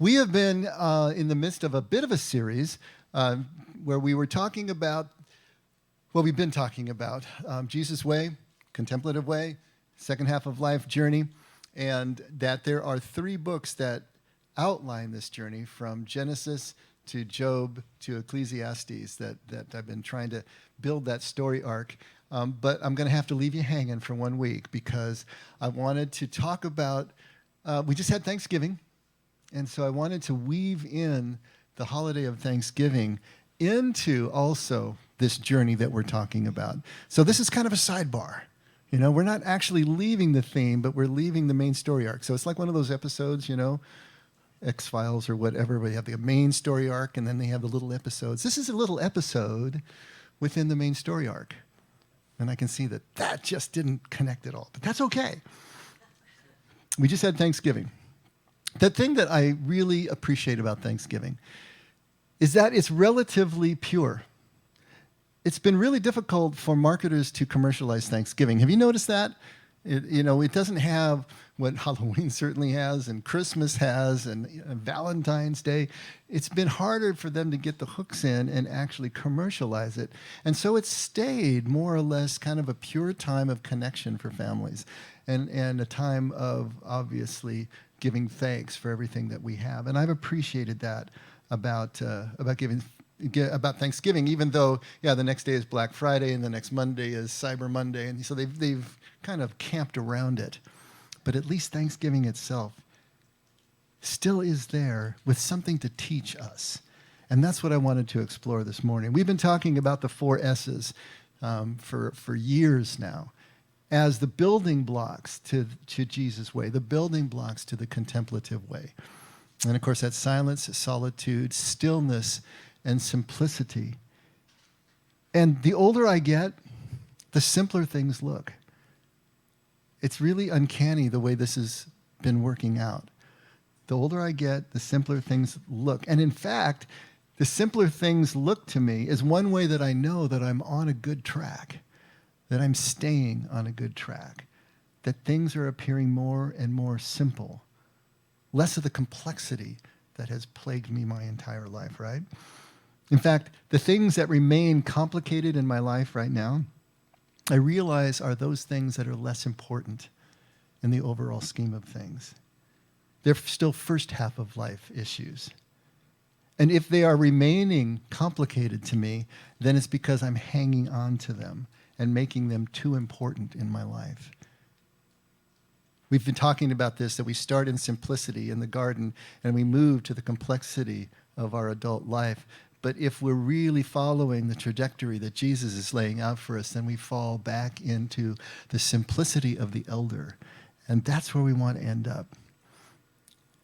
We have been in the midst of a bit of a series where we were talking about what we've been talking about, Jesus' way, contemplative way, second half of life journey, and that there are 3 books that outline this journey from Genesis to Job to Ecclesiastes that I've been trying to build that story arc. But I'm going to have to leave you hanging for 1 week because I wanted to talk about, we just had Thanksgiving, and so I wanted to weave in the holiday of Thanksgiving into also this journey that we're talking about. So this is kind of a sidebar. You know, we're not actually leaving the theme, but we're leaving the main story arc. So it's like one of those episodes, you know, X-Files or whatever, where they have the main story arc and then they have the little episodes. This is a little episode within the main story arc. And I can see that just didn't connect at all, but that's okay. We just had Thanksgiving. The thing that I really appreciate about Thanksgiving is that it's relatively pure. It's been really difficult for marketers to commercialize Thanksgiving. Have you noticed that? It doesn't have what Halloween certainly has, and Christmas has, and Valentine's Day. It's been harder for them to get the hooks in and actually commercialize it. And so it's stayed more or less kind of a pure time of connection for families and a time of obviously giving thanks for everything that we have. And I've appreciated that about Thanksgiving, even though, the next day is Black Friday and the next Monday is Cyber Monday. And so they've kind of camped around it. But at least Thanksgiving itself still is there with something to teach us. And that's what I wanted to explore this morning. We've been talking about the 4 S's for years now as the building blocks to Jesus' way, the building blocks to the contemplative way. And of course, that's silence, solitude, stillness, and simplicity. And the older I get, the simpler things look. It's really uncanny the way this has been working out. The older I get, the simpler things look. And in fact, the simpler things look to me is one way that I know that I'm on a good track, that I'm staying on a good track, that things are appearing more and more simple, less of the complexity that has plagued me my entire life, right? In fact, the things that remain complicated in my life right now, I realize are those things that are less important in the overall scheme of things. They're still first half of life issues. And if they are remaining complicated to me, then it's because I'm hanging on to them and making them too important in my life. We've been talking about this, that we start in simplicity in the garden and we move to the complexity of our adult life. But if we're really following the trajectory that Jesus is laying out for us, then we fall back into the simplicity of the elder. And that's where we want to end up.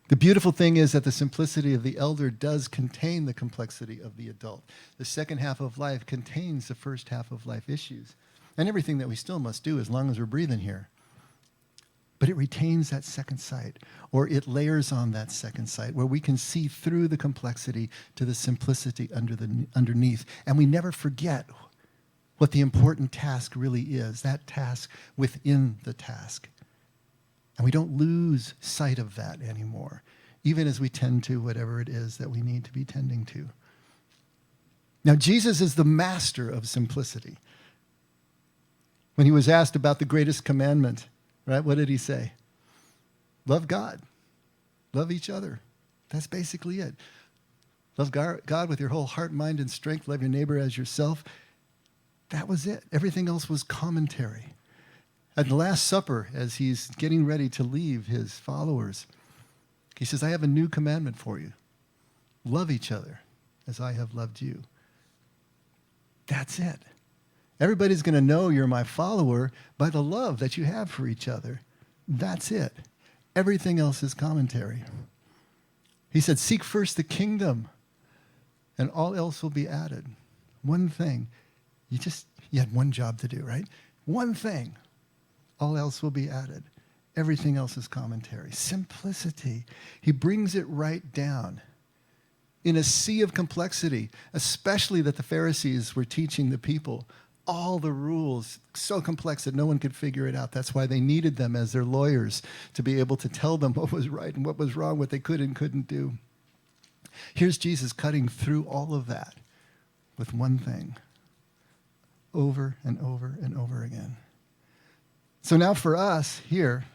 The beautiful thing is that the simplicity of the elder does contain the complexity of the adult. The second half of life contains the first half of life issues and everything that we still must do as long as we're breathing here. But it retains that second sight, or it layers on that second sight, where we can see through the complexity to the simplicity underneath. And we never forget what the important task really is, that task within the task. And we don't lose sight of that anymore, even as we tend to whatever it is that we need to be tending to. Now, Jesus is the master of simplicity. When he was asked about the greatest commandment, right? What did he say? Love God. Love each other. That's basically it. Love God with your whole heart, mind, and strength. Love your neighbor as yourself. That was it. Everything else was commentary. At the Last Supper, as he's getting ready to leave his followers, he says, I have a new commandment for you. Love each other as I have loved you. That's it. Everybody's going to know you're my follower by the love that you have for each other. That's it. Everything else is commentary. He said, seek first the kingdom, and all else will be added. One thing. You had one job to do, right? One thing. All else will be added. Everything else is commentary. Simplicity. He brings it right down. In a sea of complexity, especially that the Pharisees were teaching the people, all the rules, so complex that no one could figure it out. That's why they needed them as their lawyers to be able to tell them what was right and what was wrong, what they could and couldn't do. Here's Jesus cutting through all of that with one thing, over and over and over again. So now for us here,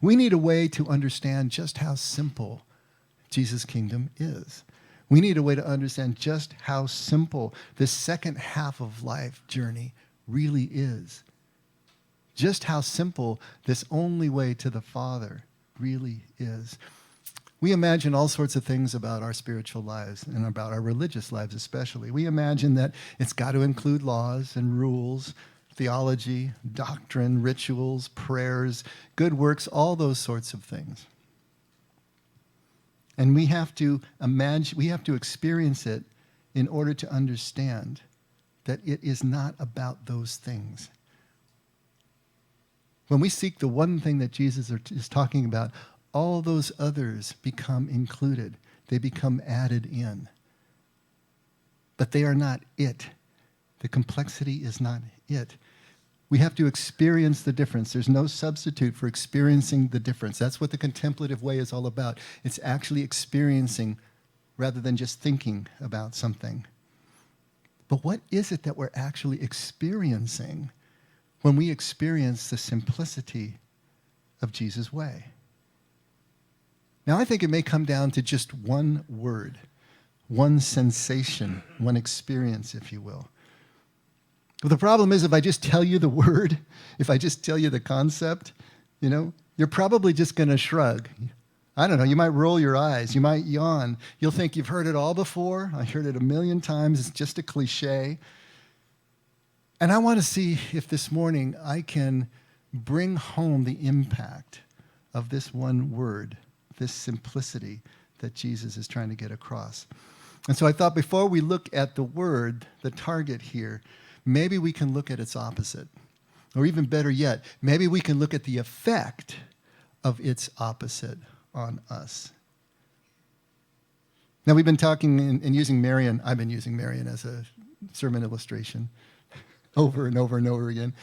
we need a way to understand just how simple Jesus' kingdom is. We need a way to understand just how simple this second half of life journey really is. Just how simple this only way to the Father really is. We imagine all sorts of things about our spiritual lives and about our religious lives especially. We imagine that it's got to include laws and rules, theology, doctrine, rituals, prayers, good works, all those sorts of things. And we have to experience it in order to understand that it is not about those things. When we seek the one thing that Jesus is talking about, all those others become included. They become added in. But they are not it. The complexity is not it. We have to experience the difference. There's no substitute for experiencing the difference. That's what the contemplative way is all about. It's actually experiencing rather than just thinking about something. But what is it that we're actually experiencing when we experience the simplicity of Jesus' way? Now, I think it may come down to just one word, one sensation, one experience, if you will. But the problem is, if I just tell you the word, if I just tell you the concept, you're probably just going to shrug. I don't know, you might roll your eyes, you might yawn. You'll think you've heard it all before. I heard it 1,000,000 times. It's just a cliche. And I want to see if this morning I can bring home the impact of this one word, this simplicity that Jesus is trying to get across. And so I thought before we look at the word, the target here, maybe we can look at its opposite. Or even better yet, maybe we can look at the effect of its opposite on us. Now, we've been talking and using Marion. I've been using Marion as a sermon illustration over and over and over again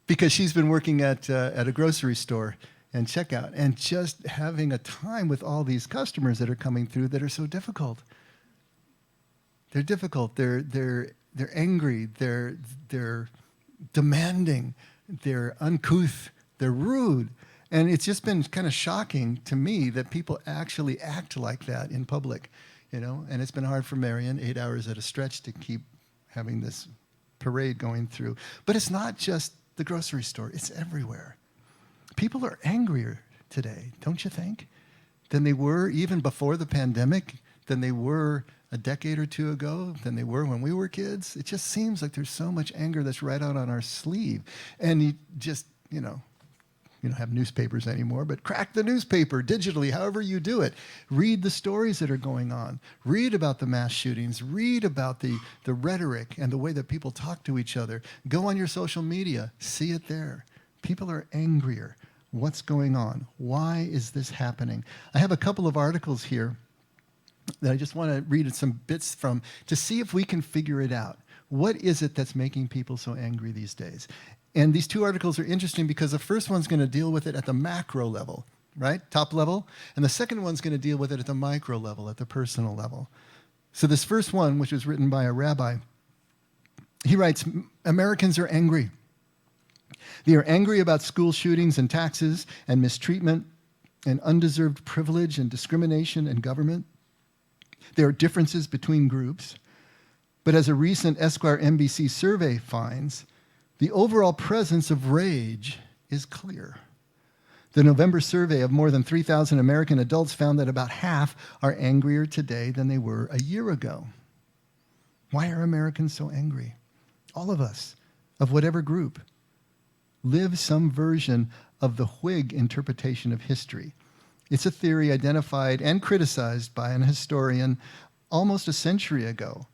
because she's been working at a grocery store and checkout and just having a time with all these customers that are coming through that are so difficult. They're difficult. They're angry. They're demanding. They're uncouth. They're rude. And it's just been kind of shocking to me that people actually act like that in public, And it's been hard for Marion, 8 hours at a stretch, to keep having this parade going through. But it's not just the grocery store. It's everywhere. People are angrier today, don't you think, than they were even before the pandemic, than they were a decade or two ago, than they were when we were kids. It just seems like there's so much anger that's right out on our sleeve. And you just, you don't have newspapers anymore, but crack the newspaper digitally, however you do it. Read the stories that are going on. Read about the mass shootings. Read about the rhetoric and the way that people talk to each other. Go on your social media. See it there. People are angrier. What's going on? Why is this happening? I have a couple of articles here that I just want to read some bits from to see if we can figure it out. What is it that's making people so angry these days? And these two articles are interesting because the first one's going to deal with it at the macro level, right? Top level. And the second one's going to deal with it at the micro level, at the personal level. So this first one, which was written by a rabbi, he writes, Americans are angry. They are angry about school shootings and taxes and mistreatment and undeserved privilege and discrimination in government. There are differences between groups. But as a recent Esquire NBC survey finds, the overall presence of rage is clear. The November survey of more than 3,000 American adults found that about half are angrier today than they were a year ago. Why are Americans so angry? All of us, of whatever group, live some version of the Whig interpretation of history. It's a theory identified and criticized by an historian almost a century ago.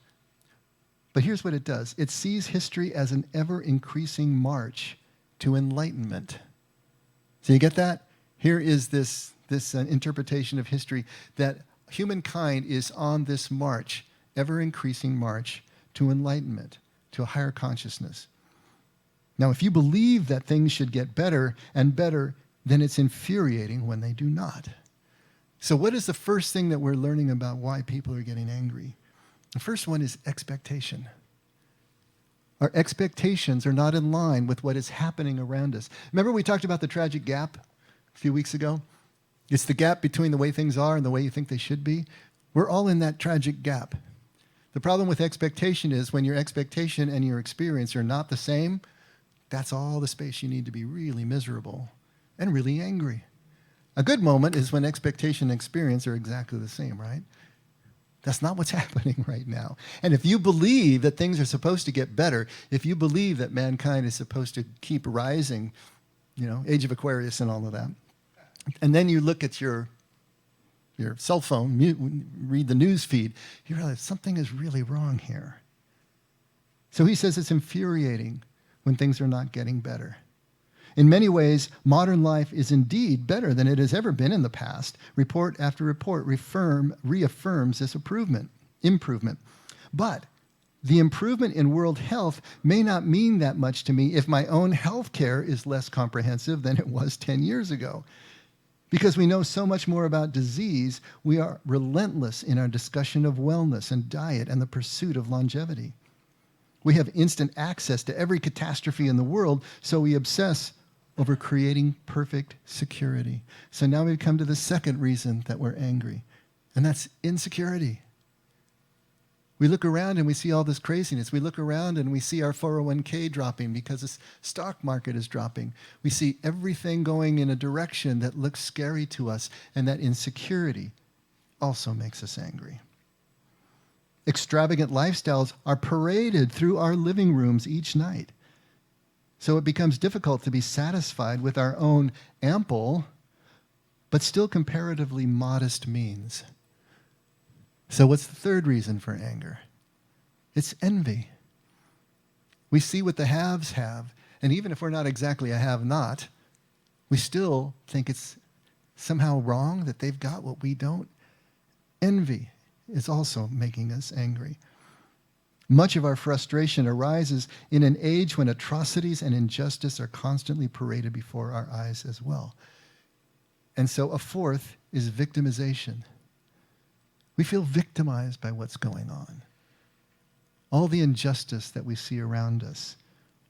But here's what it does. It sees history as an ever-increasing march to enlightenment. So you get that? Here is this interpretation of history that humankind is on this march, ever-increasing march to enlightenment, to a higher consciousness. Now, if you believe that things should get better and better, then it's infuriating when they do not. So what is the first thing that we're learning about why people are getting angry? The first one is expectation. Our expectations are not in line with what is happening around us. Remember we talked about the tragic gap a few weeks ago? It's the gap between the way things are and the way you think they should be. We're all in that tragic gap. The problem with expectation is when your expectation and your experience are not the same, that's all the space you need to be really miserable and really angry. A good moment is when expectation and experience are exactly the same, right? That's not what's happening right now. And if you believe that things are supposed to get better, if you believe that mankind is supposed to keep rising, Age of Aquarius and all of that, and then you look at your cell phone, read the news feed, you realize something is really wrong here. So he says it's infuriating when things are not getting better. In many ways, modern life is indeed better than it has ever been in the past. Report after report reaffirms this improvement. But the improvement in world health may not mean that much to me if my own health care is less comprehensive than it was 10 years ago. Because we know so much more about disease, we are relentless in our discussion of wellness and diet and the pursuit of longevity. We have instant access to every catastrophe in the world, so we obsess over creating perfect security. So now we've come to the second reason that we're angry, and that's insecurity. We look around and we see all this craziness. We look around and we see our 401k dropping because the stock market is dropping. We see everything going in a direction that looks scary to us, and that insecurity also makes us angry. Extravagant lifestyles are paraded through our living rooms each night. So it becomes difficult to be satisfied with our own ample, but still comparatively modest means. So what's the third reason for anger? It's envy. We see what the haves have, and even if we're not exactly a have-not, we still think it's somehow wrong that they've got what we don't. Envy is also making us angry. Much of our frustration arises in an age when atrocities and injustice are constantly paraded before our eyes as well. And so a fourth is victimization. We feel victimized by what's going on. All the injustice that we see around us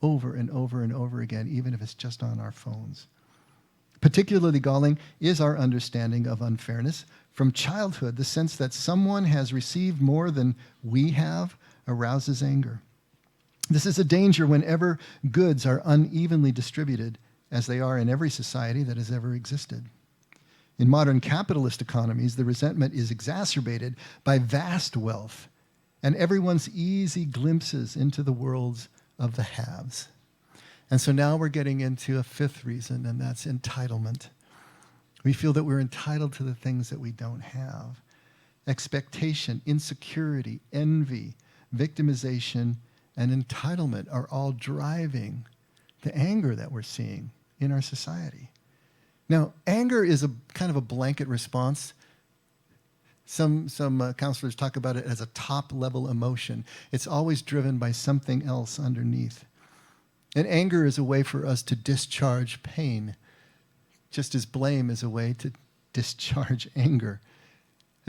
over and over and over again, even if it's just on our phones. Particularly galling is our understanding of unfairness. From childhood, the sense that someone has received more than we have arouses anger. This is a danger whenever goods are unevenly distributed, as they are in every society that has ever existed. In modern capitalist economies, the resentment is exacerbated by vast wealth and everyone's easy glimpses into the worlds of the haves. And so now we're getting into a fifth reason, and that's entitlement. We feel that we're entitled to the things that we don't have. Expectation, insecurity, envy, victimization, and entitlement are all driving the anger that we're seeing in our society. Now, anger is a kind of a blanket response. Some counselors talk about it as a top-level emotion. It's always driven by something else underneath. And anger is a way for us to discharge pain, just as blame is a way to discharge anger.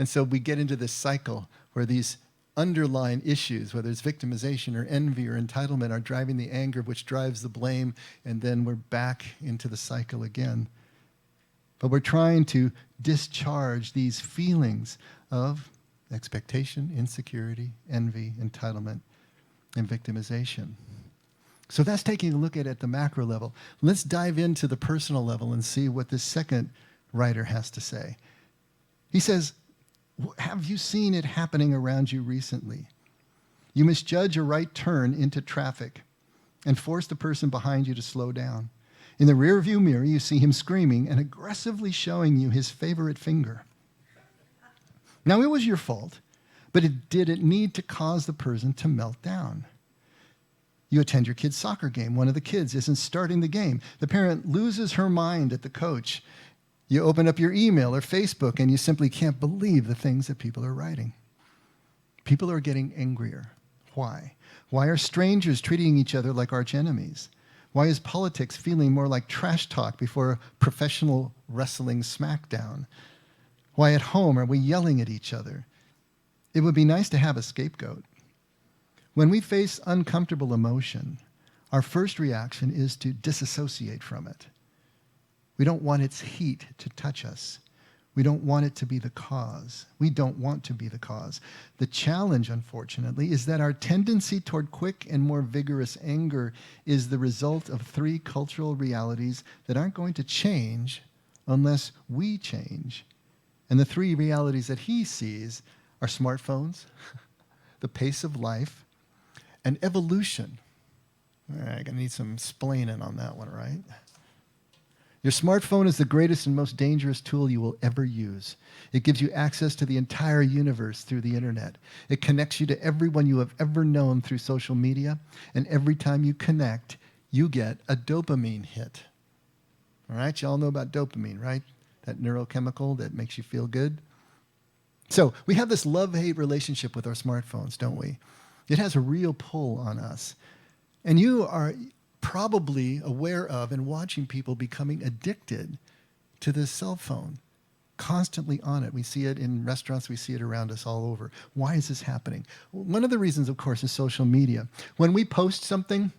And so we get into this cycle where these underlying issues, whether it's victimization or envy or entitlement, are driving the anger, which drives the blame, and then we're back into the cycle again. But we're trying to discharge these feelings of expectation, insecurity, envy, entitlement, and victimization. So that's taking a look at the macro level. Let's dive into the personal level and see what this second writer has to say. He says, have you seen it happening around you recently? You misjudge a right turn into traffic and force the person behind you to slow down. In the rearview mirror, you see him screaming and aggressively showing you his favorite finger. Now, it was your fault, but did it need to cause the person to melt down? You attend your kid's soccer game. One of the kids isn't starting the game. The parent loses her mind at the coach. You open up your email or Facebook, and you simply can't believe the things that people are writing. People are getting angrier. Why? Why are strangers treating each other like arch enemies? Why is politics feeling more like trash talk before a professional wrestling smackdown? Why at home are we yelling at each other? It would be nice to have a scapegoat. When we face uncomfortable emotion, our first reaction is to disassociate from it. We don't want its heat to touch us. We don't want it to be the cause. We don't want to be the cause. The challenge, unfortunately, is that our tendency toward quick and more vigorous anger is the result of three cultural realities that aren't going to change unless we change. And the three realities that he sees are smartphones, the pace of life, and evolution. All right, I'm going to need some splaining on that one, right? Your smartphone is the greatest and most dangerous tool you will ever use. It gives you access to the entire universe through the internet. It connects you to everyone you have ever known through social media, and every time you connect, you get a dopamine hit. All right, you all know about dopamine, right? That neurochemical that makes you feel good. So we have this love-hate relationship with our smartphones, don't we? It has a real pull on us. And you are probably aware of and watching people becoming addicted to this cell phone, constantly on it. We see it in restaurants. We see it around us all over. Why is this happening? One of the reasons, of course, is social media. When we post something,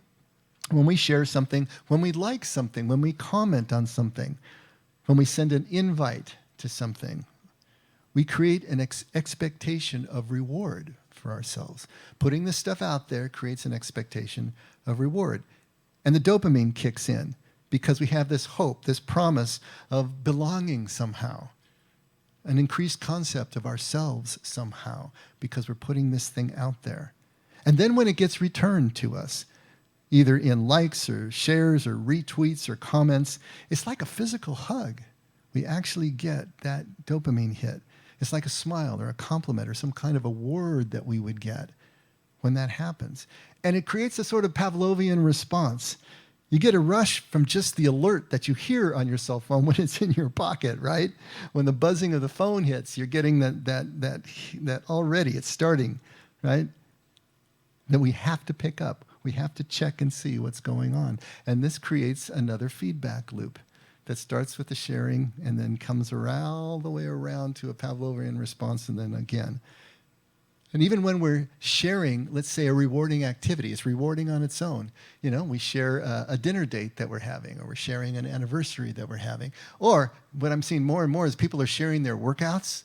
when we share something, when we like something, when we comment on something, when we send an invite to something, we create an expectation of reward for ourselves. Putting this stuff out there creates an expectation of reward. And the dopamine kicks in because we have this hope, this promise of belonging somehow, an increased concept of ourselves somehow because we're putting this thing out there. And then when it gets returned to us, either in likes or shares or retweets or comments, it's like a physical hug. We actually get that dopamine hit. It's like a smile or a compliment or some kind of a word that we would get when that happens. And it creates a sort of Pavlovian response. You get a rush from just the alert that you hear on your cell phone when it's in your pocket, right? When the buzzing of the phone hits, you're getting that already. It's starting, right? That we have to pick up. We have to check and see what's going on. And this creates another feedback loop that starts with the sharing and then comes all the way around to a Pavlovian response and then again. And even when we're sharing, let's say, a rewarding activity, it's rewarding on its own. You know, we share a dinner date that we're having, or we're sharing an anniversary that we're having. Or what I'm seeing more and more is people are sharing their workouts,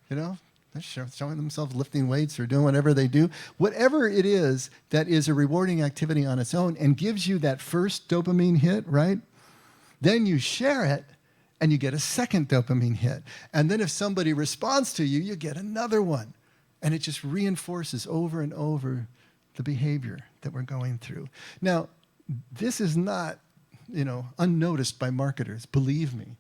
you know, they're showing themselves lifting weights or doing whatever they do. Whatever it is that is a rewarding activity on its own and gives you that first dopamine hit, right? Then you share it and you get a second dopamine hit. And then if somebody responds to you, you get another one. And it just reinforces over and over the behavior that we're going through. Now, this is not, unnoticed by marketers, believe me.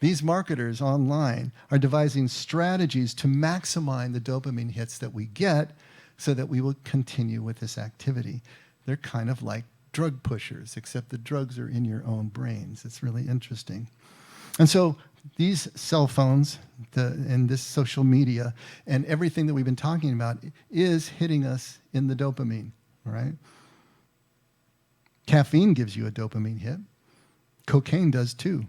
These marketers online are devising strategies to maximize the dopamine hits that we get so that we will continue with this activity. They're kind of like drug pushers, except the drugs are in your own brains. It's really interesting. And so these cell phones and this social media and everything that we've been talking about is hitting us in the dopamine, right? Caffeine gives you a dopamine hit. Cocaine does too.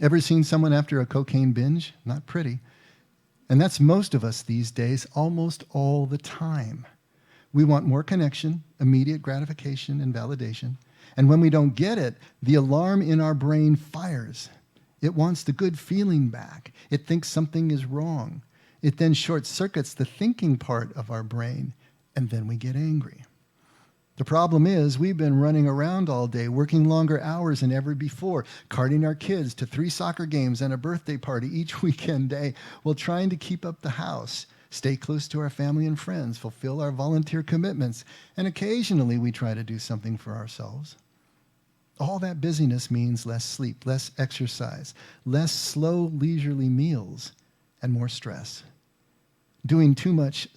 Ever seen someone after a cocaine binge? Not pretty. And that's most of us these days, almost all the time. We want more connection, immediate gratification, and validation. And when we don't get it, the alarm in our brain fires. It wants the good feeling back. It thinks something is wrong. It then short-circuits the thinking part of our brain, and then we get angry. The problem is we've been running around all day, working longer hours than ever before, carting our kids to 3 soccer games and a birthday party each weekend day while trying to keep up the house, stay close to our family and friends, fulfill our volunteer commitments, and occasionally we try to do something for ourselves. All that busyness means less sleep, less exercise, less slow, leisurely meals, and more stress. Doing too much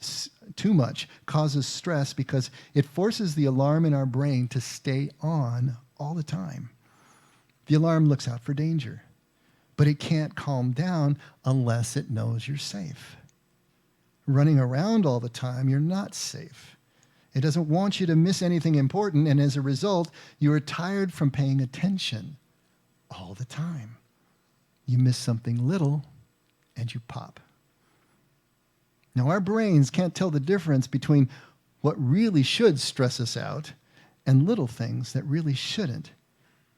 causes stress because it forces the alarm in our brain to stay on all the time. The alarm looks out for danger, but it can't calm down unless it knows you're safe. Running around all the time, you're not safe. It doesn't want you to miss anything important, and as a result, you are tired from paying attention all the time. You miss something little, and you pop. Now, our brains can't tell the difference between what really should stress us out and little things that really shouldn't,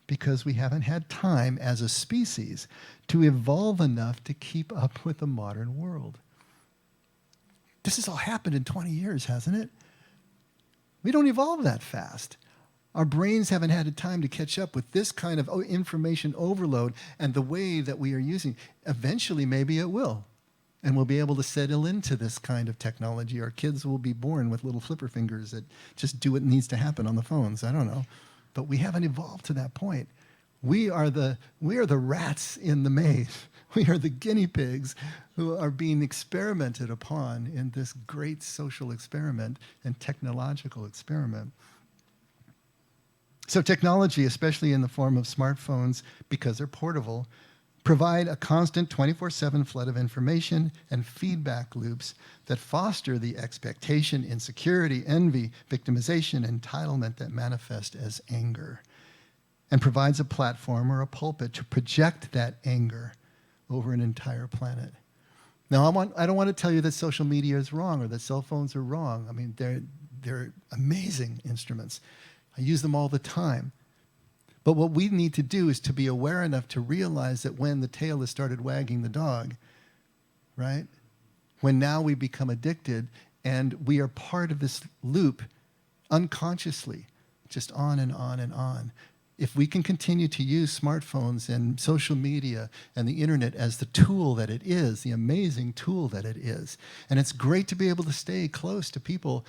because we haven't had time as a species to evolve enough to keep up with the modern world. This has all happened in 20 years, hasn't it? We don't evolve that fast. Our brains haven't had the time to catch up with this kind of information overload and the way that we are using. Eventually, maybe it will. And we'll be able to settle into this kind of technology. Our kids will be born with little flipper fingers that just do what needs to happen on the phones. I don't know. But we haven't evolved to that point. We are the rats in the maze. We are the guinea pigs who are being experimented upon in this great social experiment and technological experiment. So technology, especially in the form of smartphones, because they're portable, provide a constant 24/7 flood of information and feedback loops that foster the expectation, insecurity, envy, victimization, entitlement that manifest as anger, and provides a platform or a pulpit to project that anger over an entire planet. Now, I don't want to tell you that social media is wrong or that cell phones are wrong. I mean, they're amazing instruments. I use them all the time. But what we need to do is to be aware enough to realize that when the tail has started wagging the dog, right? When now we become addicted and we are part of this loop unconsciously, just on and on and on. If we can continue to use smartphones and social media and the internet as the tool that it is, the amazing tool that it is, and it's great to be able to stay close to people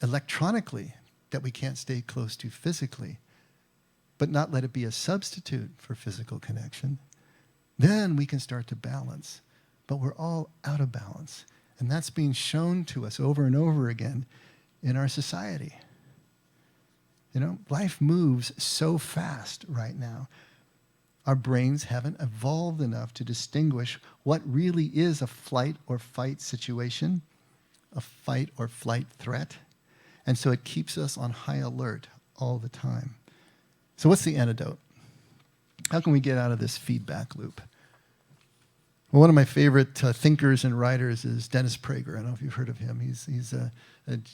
electronically that we can't stay close to physically, but not let it be a substitute for physical connection, then we can start to balance. But we're all out of balance. And that's being shown to us over and over again in our society. You know, life moves so fast right now. Our brains haven't evolved enough to distinguish what really is a flight or fight situation, a fight or flight threat. And so it keeps us on high alert all the time. So what's the antidote? How can we get out of this feedback loop? Well, one of my favorite thinkers and writers is Dennis Prager. I don't know if you've heard of him. He's a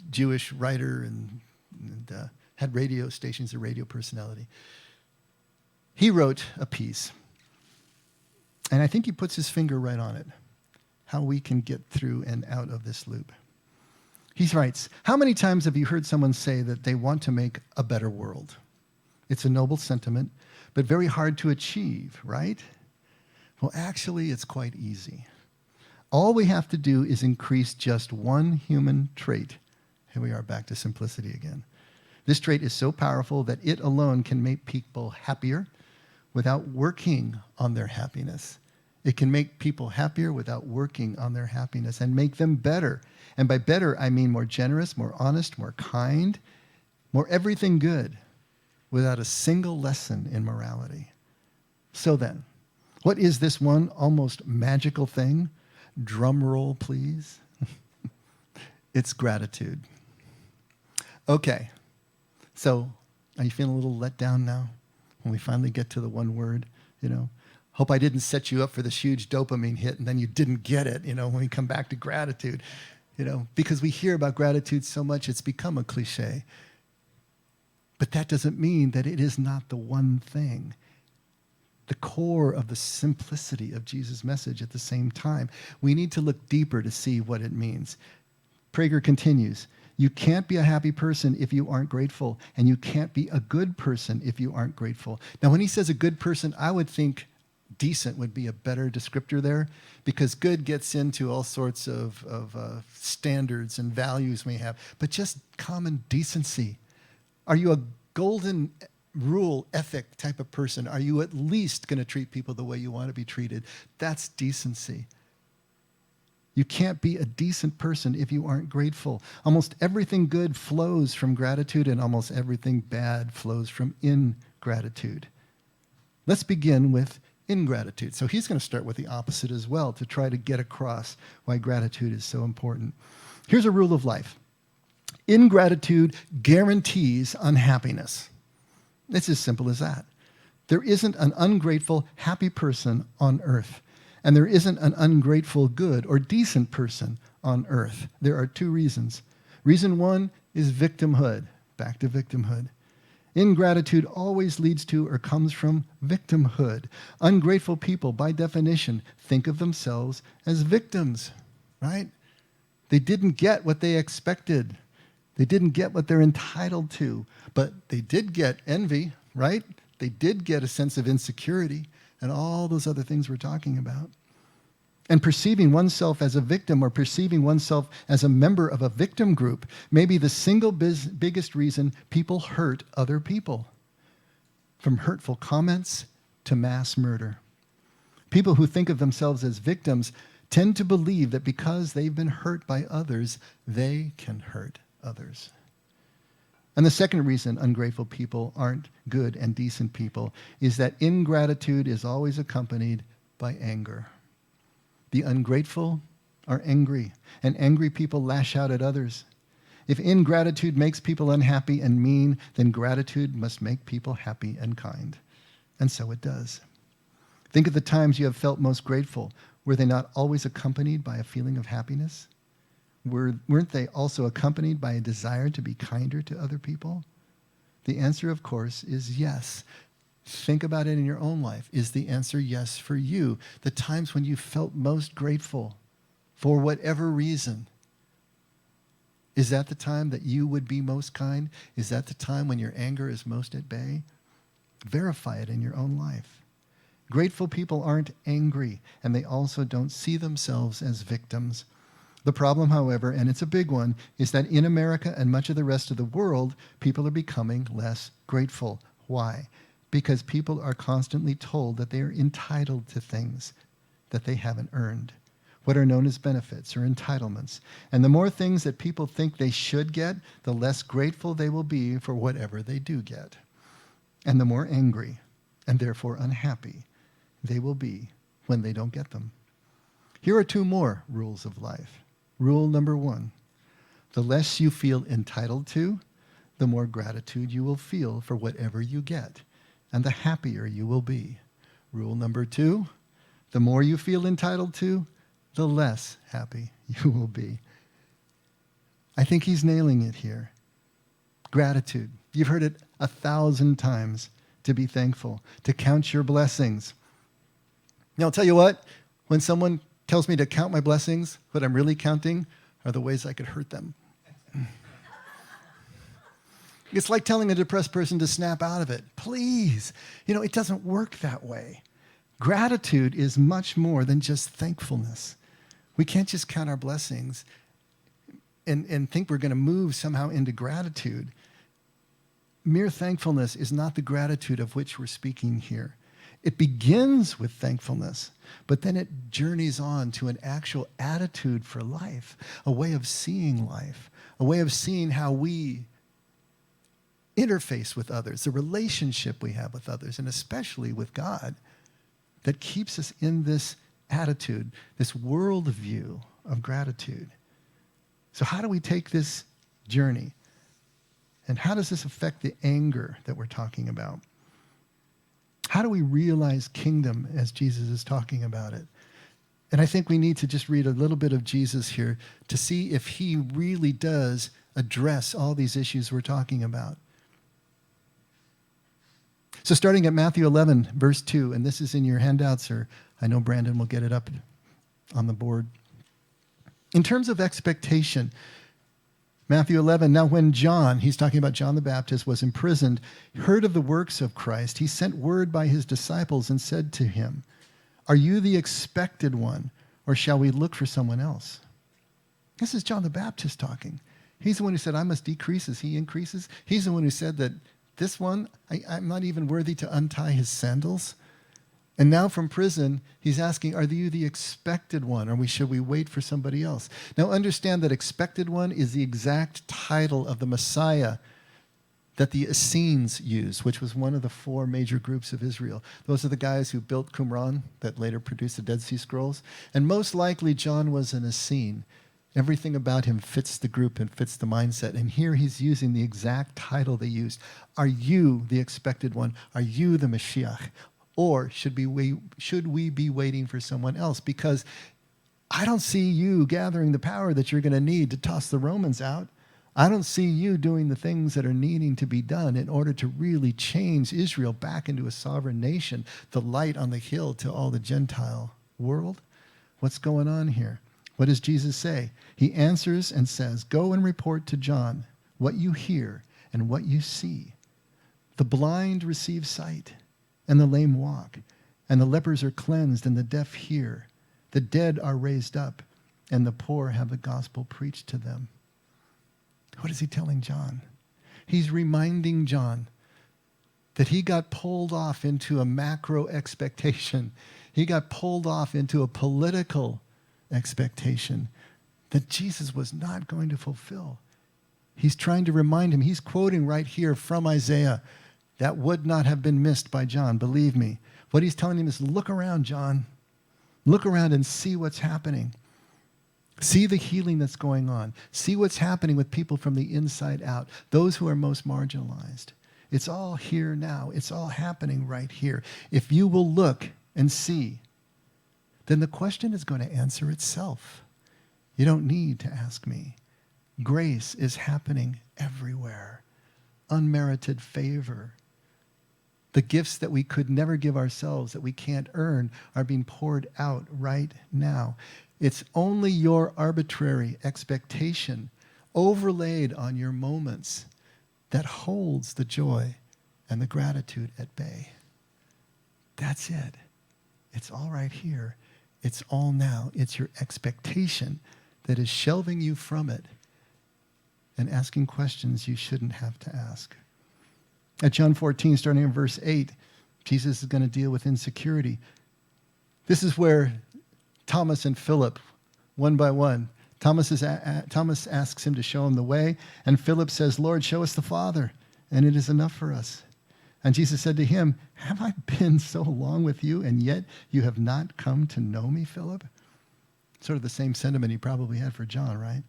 Jewish writer and had radio stations, a radio personality. He wrote a piece, and I think he puts his finger right on it, how we can get through and out of this loop. He writes, "How many times have you heard someone say that they want to make a better world? It's a noble sentiment, but very hard to achieve, right? Well, actually, it's quite easy. All we have to do is increase just one human trait." Here we are back to simplicity again. "This trait is so powerful that it alone can make people happier without working on their happiness. It can make people happier without working on their happiness and make them better. And by better, I mean more generous, more honest, more kind, more everything good, without a single lesson in morality. So then, what is this one almost magical thing? Drum roll, please. It's gratitude." Okay, so are you feeling a little let down now when we finally get to the one word? You know, hope I didn't set you up for this huge dopamine hit and then you didn't get it, you know, when we come back to gratitude. You know, because we hear about gratitude so much, it's become a cliche. But that doesn't mean that it is not the one thing, the core of the simplicity of Jesus' message at the same time. We need to look deeper to see what it means. Prager continues, "You can't be a happy person if you aren't grateful, and you can't be a good person if you aren't grateful." Now, when he says a good person, I would think decent would be a better descriptor there, because good gets into all sorts of standards and values we have, but just common decency. Are you a golden rule ethic type of person? Are you at least going to treat people the way you want to be treated? That's decency. You can't be a decent person if you aren't grateful. Almost everything good flows from gratitude, and almost everything bad flows from ingratitude. Let's begin with ingratitude. So he's going to start with the opposite as well to try to get across why gratitude is so important. Here's a rule of life. Ingratitude guarantees unhappiness. It's as simple as that. There isn't an ungrateful, happy person on earth. And there isn't an ungrateful, good, or decent person on earth. There are two reasons. Reason one is victimhood. Back to victimhood. Ingratitude always leads to or comes from victimhood. Ungrateful people, by definition, think of themselves as victims, right? They didn't get what they expected. They didn't get what they're entitled to. But they did get envy, right? They did get a sense of insecurity and all those other things we're talking about. And perceiving oneself as a victim or perceiving oneself as a member of a victim group may be the single biggest reason people hurt other people, from hurtful comments to mass murder. People who think of themselves as victims tend to believe that because they've been hurt by others, they can hurt others. And the second reason ungrateful people aren't good and decent people is that ingratitude is always accompanied by anger. The ungrateful are angry, and angry people lash out at others. If ingratitude makes people unhappy and mean, then gratitude must make people happy and kind. And so it does. Think of the times you have felt most grateful. Were they not always accompanied by a feeling of happiness? Weren't they also accompanied by a desire to be kinder to other people? The answer, of course, is yes. Think about it in your own life. Is the answer yes for you? The times when you felt most grateful for whatever reason, is that the time that you would be most kind? Is that the time when your anger is most at bay? Verify it in your own life. Grateful people aren't angry, and they also don't see themselves as victims. The problem, however, and it's a big one, is that in America and much of the rest of the world, people are becoming less grateful. Why? Because people are constantly told that they are entitled to things that they haven't earned, what are known as benefits or entitlements. And the more things that people think they should get, the less grateful they will be for whatever they do get. And the more angry, and therefore unhappy, they will be when they don't get them. Here are two more rules of life. Rule number one, the less you feel entitled to, the more gratitude you will feel for whatever you get, and the happier you will be. Rule number two, the more you feel entitled to, the less happy you will be. I think he's nailing it here. Gratitude. You've heard it 1,000 times, to be thankful, to count your blessings. Now, I'll tell you what, when someone tells me to count my blessings, what I'm really counting are the ways I could hurt them. It's like telling a depressed person to snap out of it. Please. It doesn't work that way. Gratitude is much more than just thankfulness. We can't just count our blessings and think we're going to move somehow into gratitude. Mere thankfulness is not the gratitude of which we're speaking here. It begins with thankfulness, but then it journeys on to an actual attitude for life, a way of seeing life, a way of seeing how we interface with others, the relationship we have with others, and especially with God, that keeps us in this attitude, this worldview of gratitude. So how do we take this journey? And how does this affect the anger that we're talking about? How do we realize kingdom as Jesus is talking about it? And I think we need to just read a little bit of Jesus here to see if he really does address all these issues we're talking about. So starting at Matthew 11, verse 2, and this is in your handouts, or I know Brandon will get it up on the board. In terms of expectation, Matthew 11, now when John, he's talking about John the Baptist, was imprisoned, heard of the works of Christ, he sent word by his disciples and said to him, "Are you the expected one, or shall we look for someone else?" This is John the Baptist talking. He's the one who said, I must decrease as he increases. He's the one who said that this one, I'm not even worthy to untie his sandals. And now from prison, he's asking, are you the expected one, or should we wait for somebody else? Now understand that expected one is the exact title of the Messiah that the Essenes used, which was one of the 4 major groups of Israel. Those are the guys who built Qumran that later produced the Dead Sea Scrolls. And most likely John was an Essene. Everything about him fits the group and fits the mindset. And here he's using the exact title they used. Are you the expected one? Are you the Mashiach? Or should we be waiting for someone else? Because I don't see you gathering the power that you're going to need to toss the Romans out. I don't see you doing the things that are needing to be done in order to really change Israel back into a sovereign nation, the light on the hill to all the Gentile world. What's going on here? What does Jesus say? He answers and says, "Go and report to John what you hear and what you see. The blind receive sight, and the lame walk, and the lepers are cleansed, and the deaf hear. The dead are raised up, and the poor have the gospel preached to them." What is he telling John? He's reminding John that he got pulled off into a macro expectation. He got pulled off into a political expectation that Jesus was not going to fulfill. He's trying to remind him. He's quoting right here from Isaiah. That would not have been missed by John, believe me. What he's telling him is, look around, John. Look around and see what's happening. See the healing that's going on. See what's happening with people from the inside out, those who are most marginalized. It's all here now. It's all happening right here. If you will look and see, then the question is going to answer itself. You don't need to ask me. Grace is happening everywhere. Unmerited favor. The gifts that we could never give ourselves, that we can't earn, are being poured out right now. It's only your arbitrary expectation overlaid on your moments that holds the joy and the gratitude at bay. That's it. It's all right here. It's all now. It's your expectation that is shelving you from it and asking questions you shouldn't have to ask. At John 14, starting in verse 8, Jesus is going to deal with insecurity. This is where Thomas and Philip, one by one, Thomas asks him to show him the way, and Philip says, "Lord, show us the Father, and it is enough for us." And Jesus said to him, "Have I been so long with you, and yet you have not come to know me, Philip?" Sort of the same sentiment he probably had for John, right?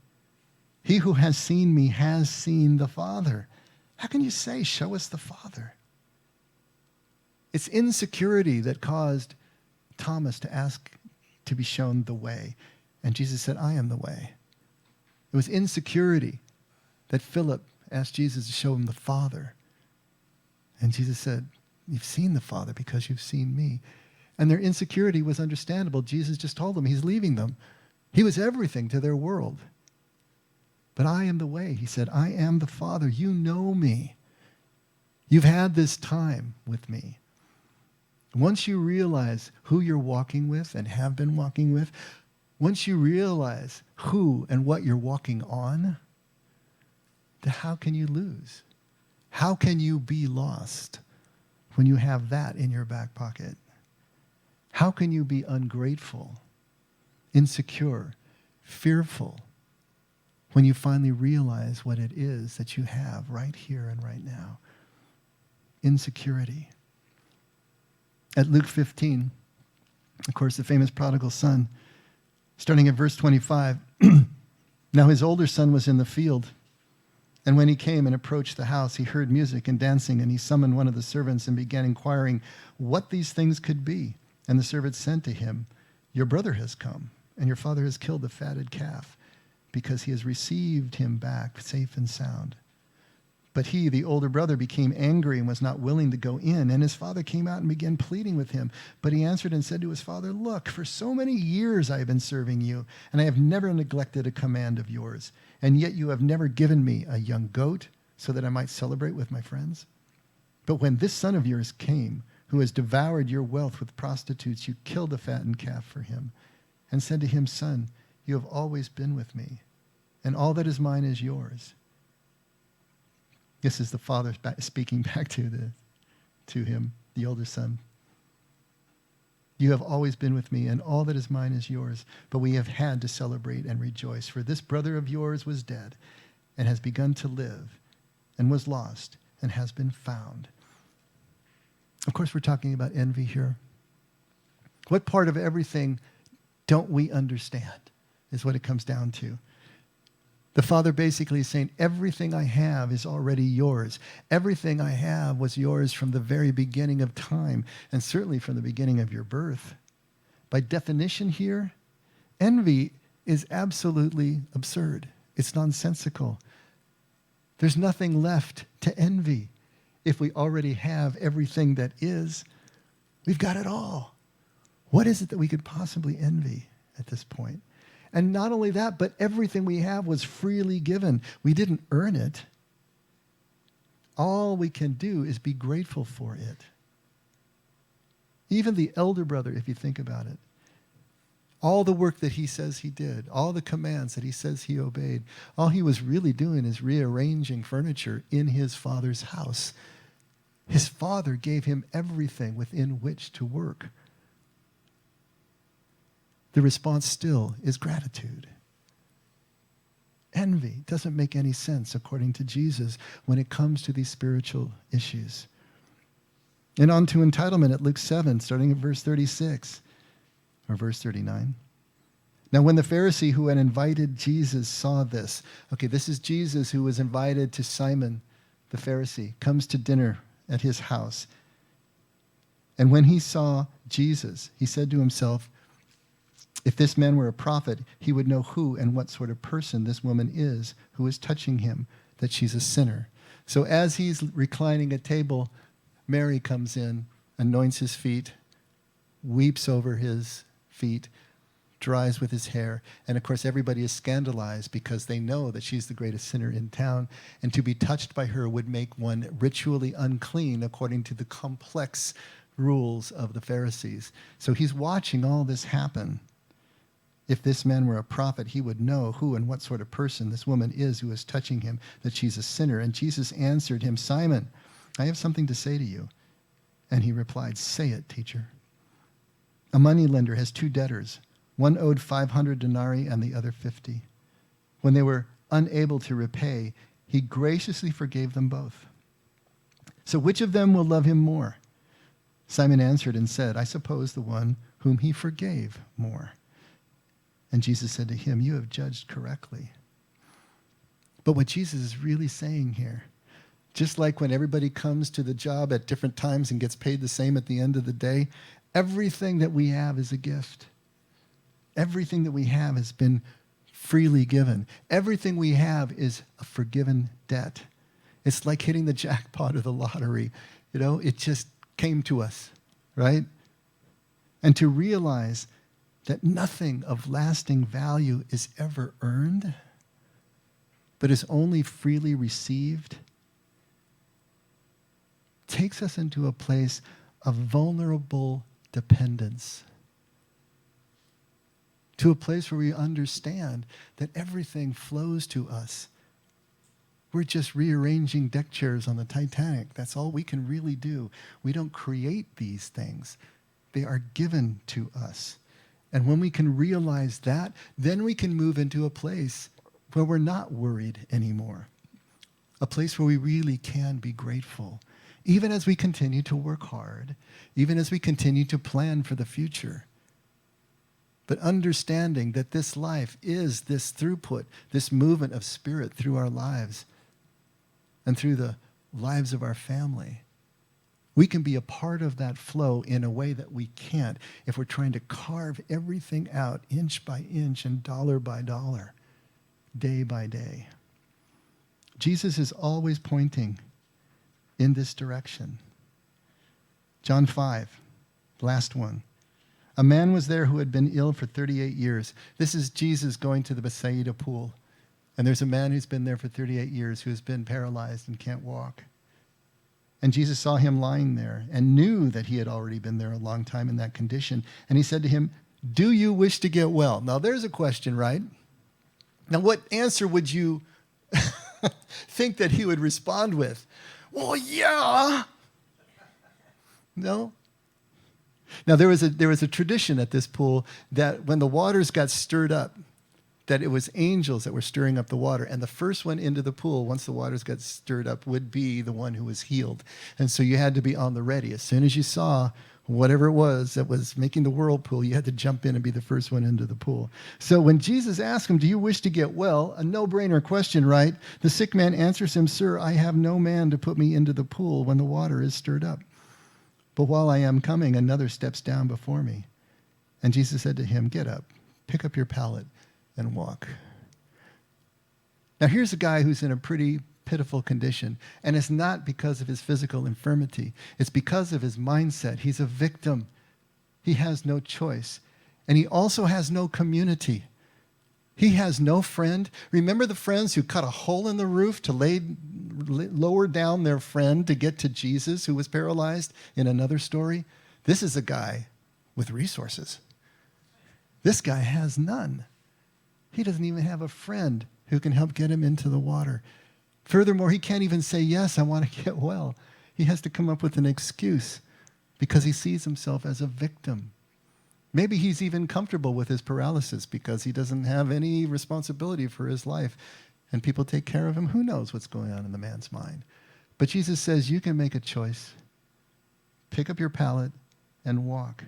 He who has seen me has seen the Father. How can you say, "Show us the Father"? It's insecurity that caused Thomas to ask to be shown the way. And Jesus said, "I am the way." It was insecurity that Philip asked Jesus to show him the Father. And Jesus said, "You've seen the Father because you've seen me." And their insecurity was understandable. Jesus just told them he's leaving them. He was everything to their world. But I am the way. He said, "I am the Father. You know me. You've had this time with me." Once you realize who you're walking with and have been walking with, once you realize who and what you're walking on, then how can you lose? How can you be lost when you have that in your back pocket? How can you be ungrateful, insecure, fearful, when you finally realize what it is that you have right here and right now? Insecurity. At Luke 15, of course, the famous prodigal son, starting at verse 25, "Now his older son was in the field, and when he came and approached the house, he heard music and dancing, and he summoned one of the servants and began inquiring what these things could be. And the servant said to him, 'Your brother has come, and your father has killed the fatted calf, because he has received him back safe and sound.' But he, the older brother, became angry and was not willing to go in. And his father came out and began pleading with him. But he answered and said to his father, 'Look, for so many years I have been serving you, and I have never neglected a command of yours. And yet you have never given me a young goat so that I might celebrate with my friends. But when this son of yours came, who has devoured your wealth with prostitutes, you killed the fattened calf for him, and said to him, Son, you have always been with me, and all that is mine is yours.'" This is the father speaking back to him, the older son. "You have always been with me, and all that is mine is yours. But we have had to celebrate and rejoice, for this brother of yours was dead and has begun to live, and was lost and has been found." Of course, we're talking about envy here. What part of everything don't we understand is what it comes down to. The Father basically is saying, everything I have is already yours. Everything I have was yours from the very beginning of time, and certainly from the beginning of your birth. By definition here, envy is absolutely absurd. It's nonsensical. There's nothing left to envy. If we already have everything that is, we've got it all. What is it that we could possibly envy at this point? And not only that, but everything we have was freely given. We didn't earn it. All we can do is be grateful for it. Even the elder brother, if you think about it, all the work that he says he did, all the commands that he says he obeyed, all he was really doing is rearranging furniture in his father's house. His father gave him everything within which to work. The response still is gratitude. Envy doesn't make any sense according to Jesus when it comes to these spiritual issues. And on to entitlement at Luke 7, starting at verse 36. Or verse 39. Now when the Pharisee who had invited Jesus saw this, okay, this is Jesus who was invited to Simon the Pharisee, comes to dinner at his house. And when he saw Jesus, he said to himself, if this man were a prophet, he would know who and what sort of person this woman is who is touching him, that she's a sinner. So as he's reclining at table, Mary comes in, anoints his feet, weeps over his feet, dries with his hair. And of course, everybody is scandalized because they know that she's the greatest sinner in town. And to be touched by her would make one ritually unclean according to the complex rules of the Pharisees. So he's watching all this happen. If this man were a prophet, he would know who and what sort of person this woman is who is touching him, that she's a sinner. And Jesus answered him, Simon, I have something to say to you. And he replied, say it, teacher. A moneylender has two debtors. One owed 500 denarii and the other 50. When they were unable to repay, he graciously forgave them both. So which of them will love him more? Simon answered and said, I suppose the one whom he forgave more. And Jesus said to him, you have judged correctly. But what Jesus is really saying here, just like when everybody comes to the job at different times and gets paid the same at the end of the day, everything that we have is a gift. Everything that we have has been freely given. Everything we have is a forgiven debt. It's like hitting the jackpot or the lottery. You know, it just came to us, right? And to realize that nothing of lasting value is ever earned, but is only freely received, takes us into a place of vulnerable dependence, to a place where we understand that everything flows to us. We're just rearranging deck chairs on the Titanic. That's all we can really do. We don't create these things. They are given to us. And when we can realize that, then we can move into a place where we're not worried anymore. A place where we really can be grateful, even as we continue to work hard, even as we continue to plan for the future. But understanding that this life is this throughput, this movement of spirit through our lives and through the lives of our family. We can be a part of that flow in a way that we can't if we're trying to carve everything out inch by inch and dollar by dollar, day by day. Jesus is always pointing in this direction. John 5, last one. A man was there who had been ill for 38 years. This is Jesus going to the Bethsaida pool. And there's a man who's been there for 38 years who has been paralyzed and can't walk. And Jesus saw him lying there and knew that he had already been there a long time in that condition. And he said to him, do you wish to get well? Now there's a question, right? Now what answer would you think that he would respond with? Well, yeah. No? Now there was a tradition at this pool that when the waters got stirred up, that it was angels that were stirring up the water. And the first one into the pool, once the waters got stirred up, would be the one who was healed. And so you had to be on the ready. As soon as you saw whatever it was that was making the whirlpool, you had to jump in and be the first one into the pool. So when Jesus asked him, do you wish to get well? A no-brainer question, right? The sick man answers him, sir, I have no man to put me into the pool when the water is stirred up. But while I am coming, another steps down before me. And Jesus said to him, get up, pick up your pallet, and walk. Now here's a guy who's in a pretty pitiful condition, and it's not because of his physical infirmity. It's because of his mindset. He's a victim. He has no choice. And he also has no community. He has no friend. Remember the friends who cut a hole in the roof to lower down their friend to get to Jesus, who was paralyzed in another story? This is a guy with resources. This guy has none. He doesn't even have a friend who can help get him into the water. Furthermore, he can't even say, yes, I want to get well. He has to come up with an excuse because he sees himself as a victim. Maybe he's even comfortable with his paralysis because he doesn't have any responsibility for his life, and people take care of him. Who knows what's going on in the man's mind? But Jesus says you can make a choice. Pick up your pallet and walk.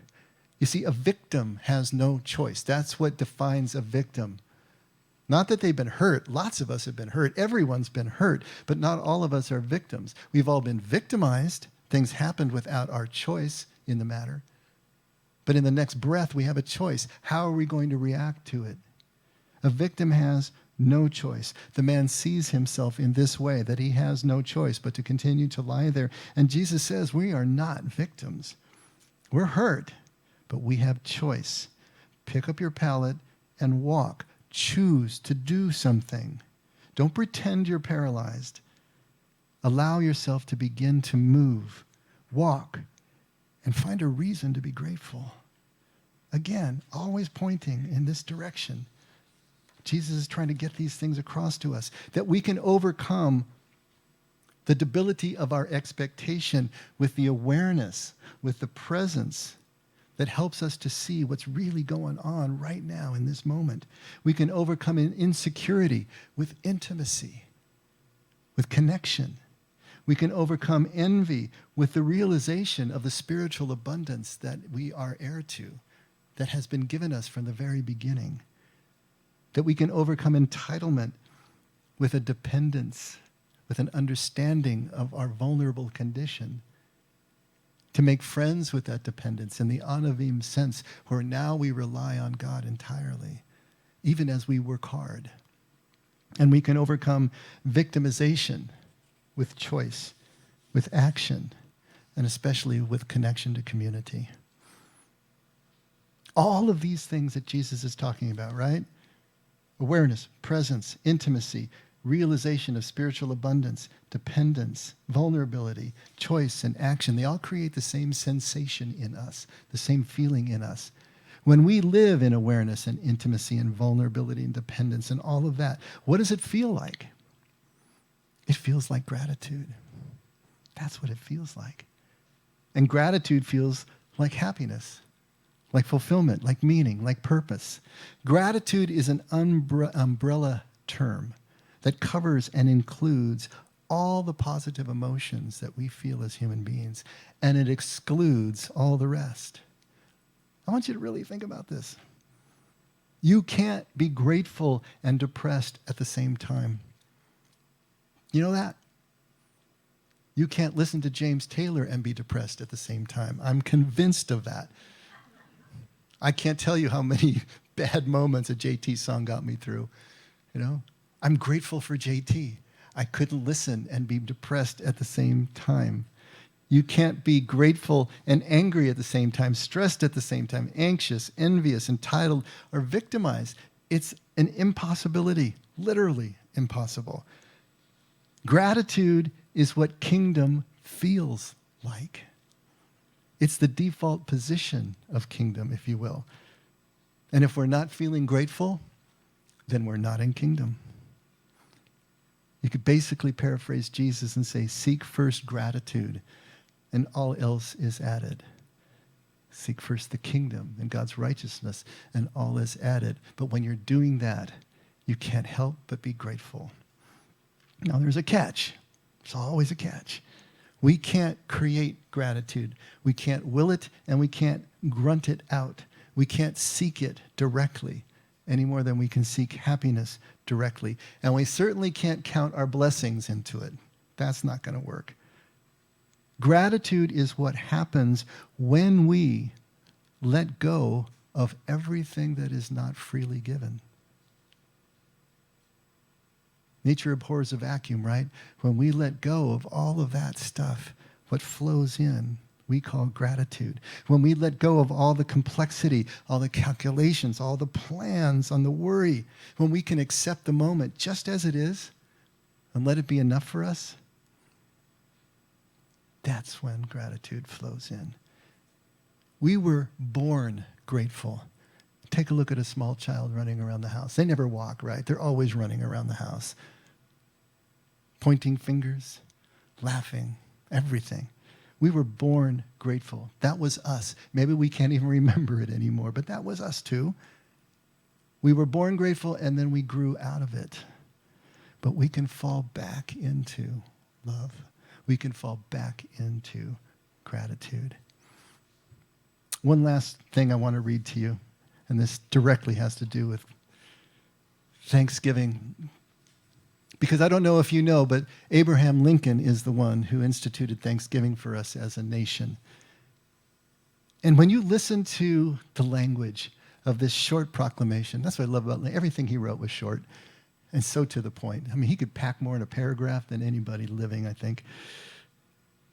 You see, a victim has no choice. That's what defines a victim. Not that they've been hurt. Lots of us have been hurt. Everyone's been hurt, but not all of us are victims. We've all been victimized. Things happened without our choice in the matter. But in the next breath, we have a choice. How are we going to react to it? A victim has no choice. The man sees himself in this way, that he has no choice but to continue to lie there. And Jesus says we are not victims. We're hurt, but we have choice. Pick up your pallet and walk. Choose to do something. Don't pretend you're paralyzed. Allow yourself to begin to move, walk, and find a reason to be grateful. Again, always pointing in this direction. Jesus is trying to get these things across to us, that we can overcome the debility of our expectation with the awareness, with the presence that helps us to see what's really going on right now in this moment. We can overcome an insecurity with intimacy, with connection. We can overcome envy with the realization of the spiritual abundance that we are heir to, that has been given us from the very beginning. That we can overcome entitlement with a dependence, with an understanding of our vulnerable condition. To make friends with that dependence in the anavim sense, where now we rely on God entirely, even as we work hard. And we can overcome victimization with choice, with action, and especially with connection to community. All of these things that Jesus is talking about, right? Awareness, presence, intimacy, realization of spiritual abundance, dependence, vulnerability, choice, and action, they all create the same sensation in us, the same feeling in us. When we live in awareness and intimacy and vulnerability and dependence and all of that, what does it feel like? It feels like gratitude. That's what it feels like. And gratitude feels like happiness, like fulfillment, like meaning, like purpose. Gratitude is an umbrella term that covers and includes all the positive emotions that we feel as human beings, and it excludes all the rest. I want you to really think about this. You can't be grateful and depressed at the same time. You know that? You can't listen to James Taylor and be depressed at the same time. I'm convinced of that. I can't tell you how many bad moments a JT song got me through, you know? I'm grateful for JT. I couldn't listen and be depressed at the same time. You can't be grateful and angry at the same time, stressed at the same time, anxious, envious, entitled, or victimized. It's an impossibility, literally impossible. Gratitude is what kingdom feels like. It's the default position of kingdom, if you will. And if we're not feeling grateful, then we're not in kingdom. You could basically paraphrase Jesus and say, seek first gratitude, and all else is added. Seek first the kingdom and God's righteousness, and all is added. But when you're doing that, you can't help but be grateful. Now, there's a catch. There's always a catch. We can't create gratitude. We can't will it, and we can't grunt it out. We can't seek it directly any more than we can seek happiness directly. And we certainly can't count our blessings into it. That's not going to work. Gratitude is what happens when we let go of everything that is not freely given. Nature abhors a vacuum, right? When we let go of all of that stuff, what flows in, we call gratitude. When we let go of all the complexity, all the calculations, all the plans, on the worry, when we can accept the moment just as it is and let it be enough for us, that's when gratitude flows in. We were born grateful. Take a look at a small child running around the house. They never walk, right? They're always running around the house. Pointing fingers, laughing, everything. We were born grateful. That was us. Maybe we can't even remember it anymore, but that was us too. We were born grateful and then we grew out of it. But we can fall back into love. We can fall back into gratitude. One last thing I want to read to you, and this directly has to do with Thanksgiving. Because I don't know if you know, but Abraham Lincoln is the one who instituted Thanksgiving for us as a nation. And when you listen to the language of this short proclamation, that's what I love about everything he wrote was short and so to the point. I mean, he could pack more in a paragraph than anybody living, I think.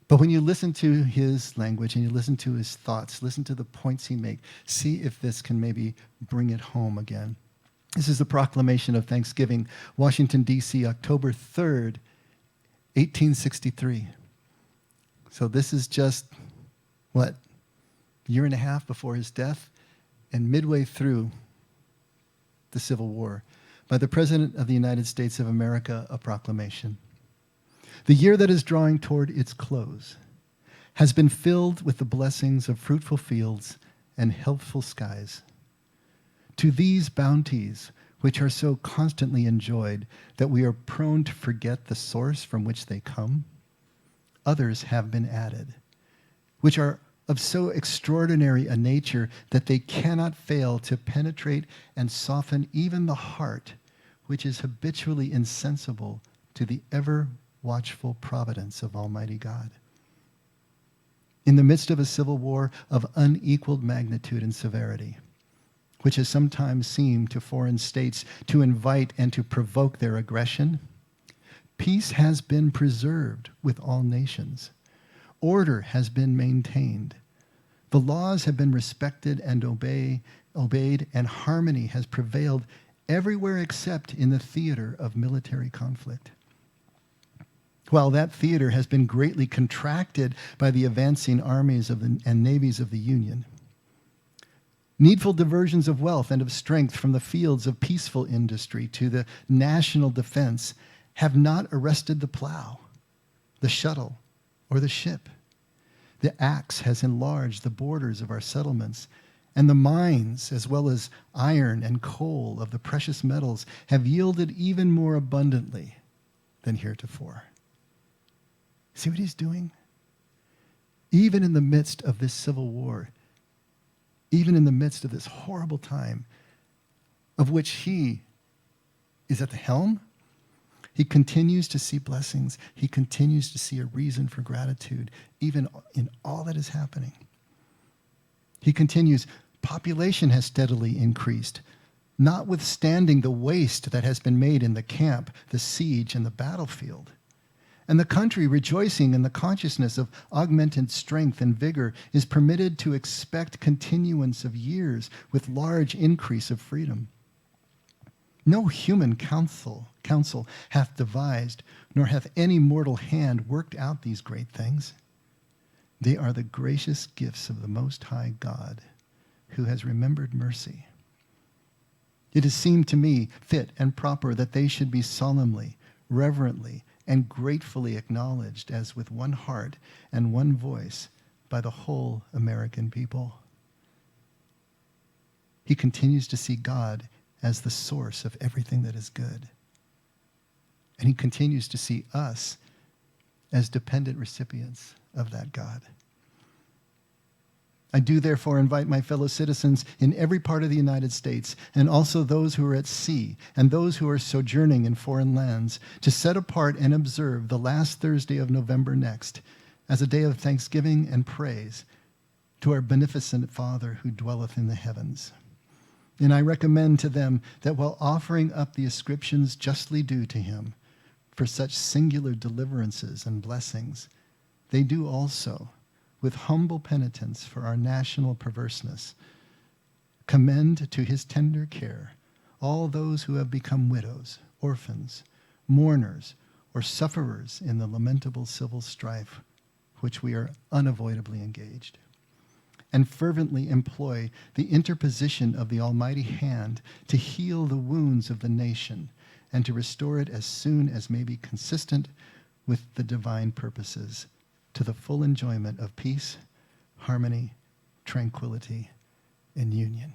But when you listen to his language and you listen to his thoughts, listen to the points he makes, see if this can maybe bring it home again. This is the Proclamation of Thanksgiving, Washington, D.C., October 3rd, 1863. So this is just, a year and a half before his death and midway through the Civil War. By the President of the United States of America, a proclamation. The year that is drawing toward its close has been filled with the blessings of fruitful fields and healthful skies. To these bounties, which are so constantly enjoyed that we are prone to forget the source from which they come, others have been added, which are of so extraordinary a nature that they cannot fail to penetrate and soften even the heart, which is habitually insensible to the ever-watchful providence of Almighty God. In the midst of a civil war of unequaled magnitude and severity, which has sometimes seemed to foreign states to invite and to provoke their aggression, peace has been preserved with all nations. Order has been maintained. The laws have been respected and obeyed, and harmony has prevailed everywhere except in the theater of military conflict. While that theater has been greatly contracted by the advancing armies and navies of the Union, needful diversions of wealth and of strength from the fields of peaceful industry to the national defense have not arrested the plow, the shuttle, or the ship. The axe has enlarged the borders of our settlements, and the mines, as well as iron and coal of the precious metals, have yielded even more abundantly than heretofore. See what he's doing? Even in the midst of this civil war, even in the midst of this horrible time, of which he is at the helm, he continues to see blessings. He continues to see a reason for gratitude, even in all that is happening. He continues, population has steadily increased, notwithstanding the waste that has been made in the camp, the siege, and the battlefield. And the country, rejoicing in the consciousness of augmented strength and vigor, is permitted to expect continuance of years with large increase of freedom. No human counsel hath devised, nor hath any mortal hand worked out these great things. They are the gracious gifts of the Most High God, who has remembered mercy. It has seemed to me fit and proper that they should be solemnly, reverently, and gratefully acknowledged as with one heart and one voice by the whole American people. He continues to see God as the source of everything that is good. And he continues to see us as dependent recipients of that God. I do therefore invite my fellow citizens in every part of the United States, and also those who are at sea and those who are sojourning in foreign lands, to set apart and observe the last Thursday of November next as a day of thanksgiving and praise to our beneficent Father who dwelleth in the heavens. And I recommend to them that while offering up the ascriptions justly due to him for such singular deliverances and blessings, they do also, with humble penitence for our national perverseness, commend to his tender care all those who have become widows, orphans, mourners, or sufferers in the lamentable civil strife which we are unavoidably engaged, and fervently employ the interposition of the Almighty hand to heal the wounds of the nation and to restore it as soon as may be consistent with the divine purposes, to the full enjoyment of peace, harmony, tranquility, and union.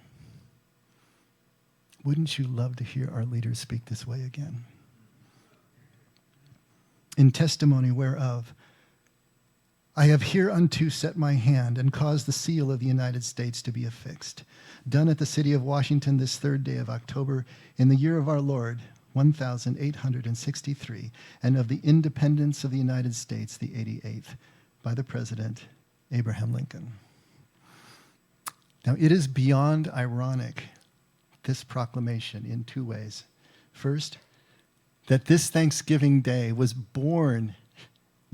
Wouldn't you love to hear our leaders speak this way again? In testimony whereof, I have hereunto set my hand and caused the seal of the United States to be affixed, done at the city of Washington this 3rd day of October, in the year of our Lord, 1863, and of the independence of the United States, the 88th, by the President, Abraham Lincoln. Now, it is beyond ironic, this proclamation, in 2 ways. First, that this Thanksgiving Day was born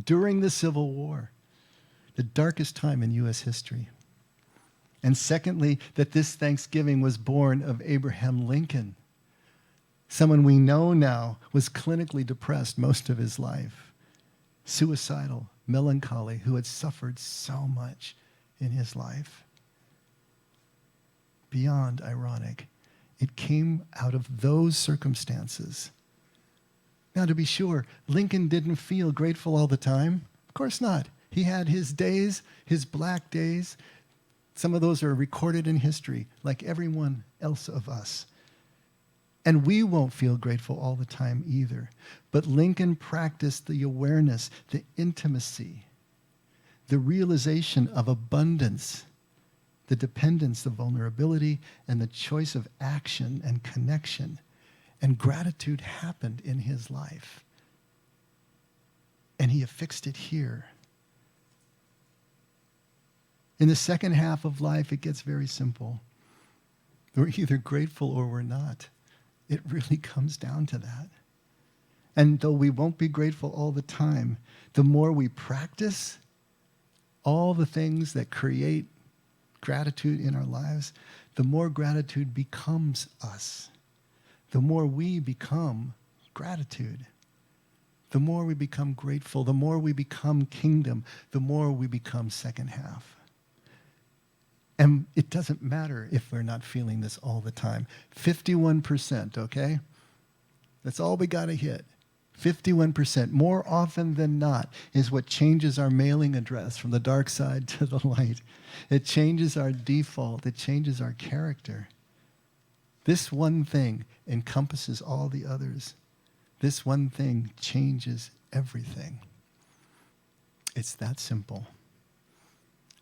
during the Civil War, the darkest time in U.S. history. And secondly, that this Thanksgiving was born of Abraham Lincoln, someone we know now was clinically depressed most of his life, suicidal, melancholy, who had suffered so much in his life. Beyond ironic, it came out of those circumstances. Now, to be sure, Lincoln didn't feel grateful all the time. Of course not. He had his days, his black days. Some of those are recorded in history, like everyone else of us. And we won't feel grateful all the time either. But Lincoln practiced the awareness, the intimacy, the realization of abundance, the dependence of vulnerability, and the choice of action and connection. And gratitude happened in his life. And he affixed it here. In the second half of life, it gets very simple. We're either grateful or we're not. It really comes down to that. And though we won't be grateful all the time, the more we practice all the things that create gratitude in our lives, the more gratitude becomes us. The more we become gratitude. The more we become grateful, the more we become kingdom, the more we become second half. And it doesn't matter if we're not feeling this all the time. 51%, okay? That's all we got to hit. 51%, more often than not, is what changes our mailing address from the dark side to the light. It changes our default. It changes our character. This one thing encompasses all the others. This one thing changes everything. It's that simple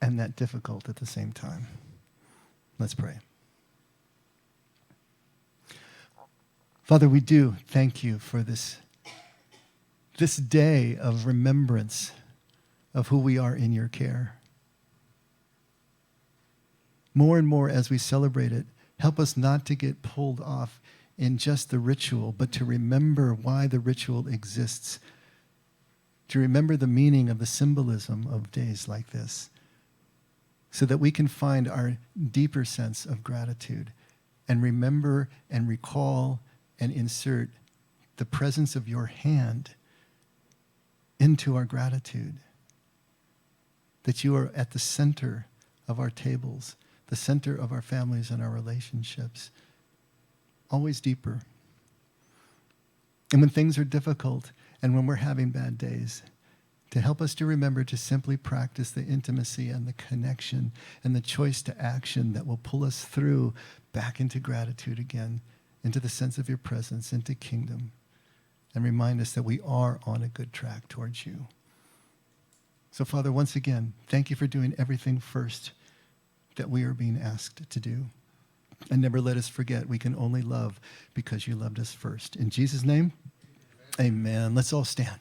and that difficult at the same time. Let's pray. Father, we do thank you for this day of remembrance of who we are in your care. More and more as we celebrate it, help us not to get pulled off in just the ritual, but to remember why the ritual exists, to remember the meaning of the symbolism of days like this, so that we can find our deeper sense of gratitude and remember and recall and insert the presence of your hand into our gratitude, that you are at the center of our tables, the center of our families and our relationships, always deeper. And when things are difficult and when we're having bad days, to help us to remember to simply practice the intimacy and the connection and the choice to action that will pull us through back into gratitude again into the sense of your presence, into kingdom, and remind us that we are on a good track towards you. So, Father, once again, thank you for doing everything first that we are being asked to do. And never let us forget we can only love because you loved us first. In Jesus' name, amen. Let's all stand.